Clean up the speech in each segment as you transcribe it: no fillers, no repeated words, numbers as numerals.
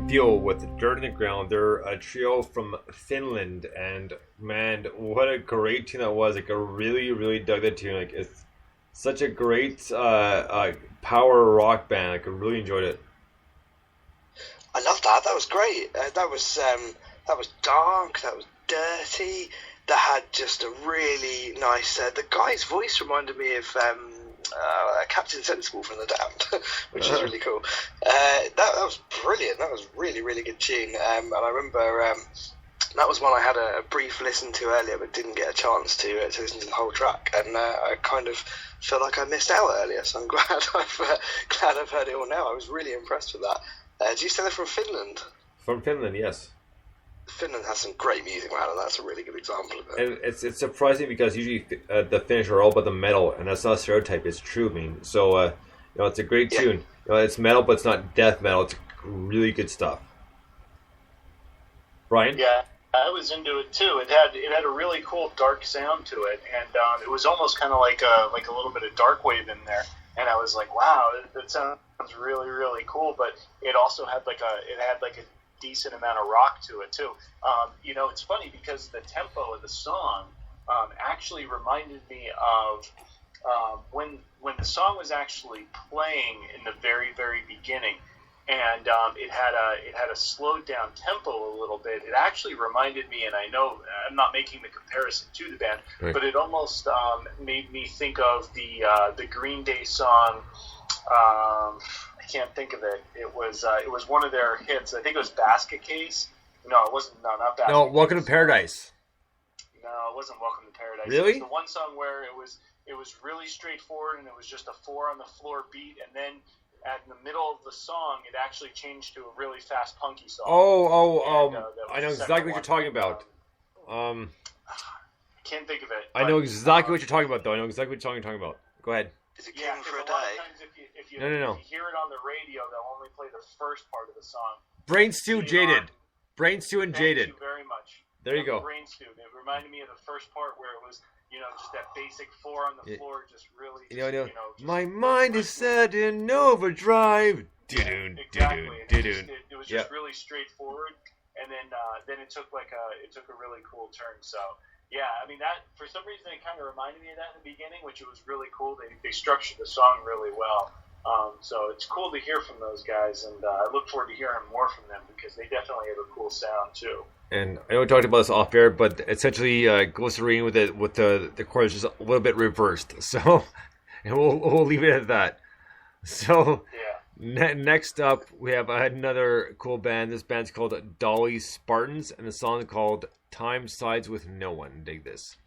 deal with Dirt in the Ground. They're a trio from Finland, and man, what a great tune that was! Like, I really, really dug that tune. Like, it's such a great power rock band. Like, I really enjoyed it. I love that. That was great. That was dark. That was dirty. That had just a really nice. The guy's voice reminded me of Captain Sensible from The Damned, which is really cool. That was brilliant. That was really, really good tune. And I remember that was one I had a brief listen to earlier, but didn't get a chance to listen to the whole track. And I kind of feel like I missed out earlier, so I'm glad I've heard it all now. I was really impressed with that. Do you say they're from Finland? From Finland, yes. Finland has some great music, man, and that's a really good example of it. And it's surprising because usually the Finnish are all about the metal, and that's not a stereotype. It's true. I mean, so it's a great tune. It's metal, but it's not death metal. It's really good stuff. Brian? Yeah, I was into it too. It had a really cool dark sound to it, and it was almost kind of like a little bit of dark wave in there. And I was like, wow, that sounds really, really cool. But it also had like a decent amount of rock to it too. It's funny because the tempo of the song actually reminded me of when the song was actually playing in the very, very beginning, and it had a slowed down tempo a little bit. It actually reminded me, and I know I'm not making the comparison to the band, right, but it almost made me think of the Green Day song. I can't think of it. It was one of their hits. I think it was Basket Case. No, it wasn't. No, not Basket. No, Case. Welcome to Paradise. No, it wasn't Welcome to Paradise. Really? It was the one song where it was really straightforward, and it was just a 4 on the floor beat, and then at the middle of the song, it actually changed to a really fast punky song. I know exactly what you're talking about. I can't think of it. I know exactly what you're talking about, though. I know exactly what you're talking about. Go ahead. Is it King for a Day? If you No. If you hear it on the radio, they'll only play the first part of the song. Brain Stew, Jaded. Brain Stew and Jaded. Thank you very much. There you go. Brain Stew. It reminded me of the first part where it was, just that basic 4 on the floor, just really. My mind is set in overdrive. Exactly. It was just really straightforward, and then it took a really cool turn. So yeah, I mean that for some reason it kind of reminded me of that in the beginning, which was really cool. They structured the song really well. So it's cool to hear from those guys, and I look forward to hearing more from them because they definitely have a cool sound too. And I know we talked about this off air, but essentially Glycerine with the chorus is a little bit reversed. So, and we'll leave it at that. So, next up we have another cool band. This band's called Dolly Spartans, and the song is called "Time Sides with No One." Dig this.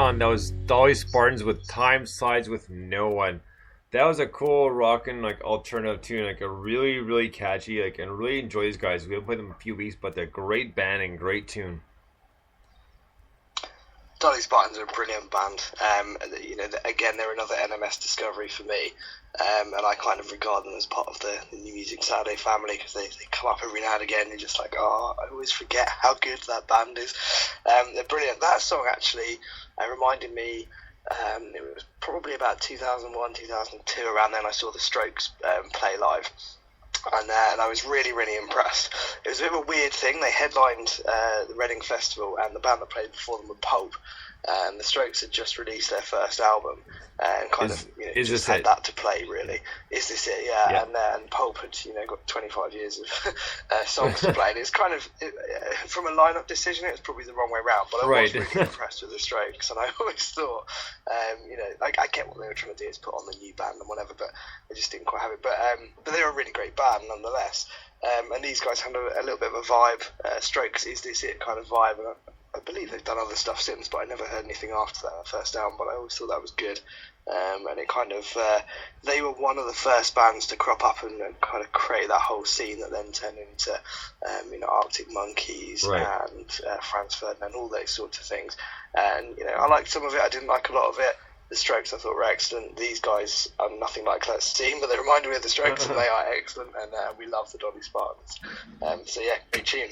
on. That was Dolly Spartans with Time Slides with No One. That was a cool rockin' like alternative tune, like a really, really catchy, like, and really enjoy these guys. We haven't played them a few weeks, but they're a great band and great tune. Dolly Spartans are a brilliant band. Again, they're another NMS discovery for me, and I kind of regard them as part of the New Music Saturday family because they come up every now and again. You're just like, oh, I always forget how good that band is. They're brilliant. That song actually reminded me. It was probably about 2001, 2002. Around then, I saw the Strokes play live. And I was really, really impressed. It was a bit of a weird thing. They headlined the Reading Festival, and the band that played before them were Pulp. The Strokes had just released their first album, and just had that to play. Really, is this it? Yeah. And Pulp had got 25 years of songs to play. And it's kind of from a lineup decision, it was probably the wrong way around. But I was really impressed with the Strokes, and I always thought, I get what they were trying to do is put on the new band and whatever, but they just didn't quite have it. But they're a really great band nonetheless. And these guys had a little bit of a vibe. Strokes, is this it kind of vibe? And I believe they've done other stuff since, but I never heard anything after that first album. But I always thought that was good. And it kind of they were one of the first bands to crop up and kind of create that whole scene that then turned into Arctic Monkeys and Franz Ferdinand, all those sorts of things. And I liked some of it. I didn't like a lot of it. The Strokes I thought were excellent. These guys are nothing like that scene, but they reminded me of the Strokes, and they are excellent. And we love the Dolly Spartans. So yeah, great tune.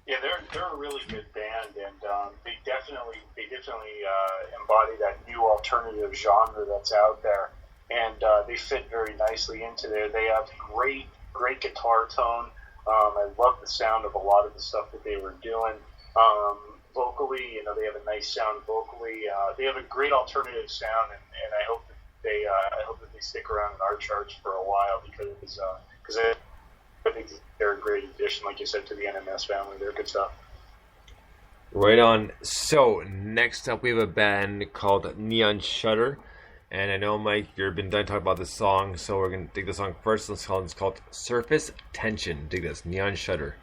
Yeah, they're a really good band, and they definitely embody that new alternative genre that's out there, and they fit very nicely into there. They have great guitar tone. I love the sound of a lot of the stuff that they were doing. Vocally, they have a nice sound vocally. They have a great alternative sound, and I hope that they stick around in our charts for a while because I think they're a great addition, like you said, to the NMS family. They're good stuff. Right on. So next up, we have a band called Neon Shutter, and I know Mike, you've been done talking about this song, so we're gonna dig the song first. It's called Surface Tension. Dig this, Neon Shutter,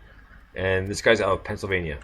and this guy's out of Pennsylvania.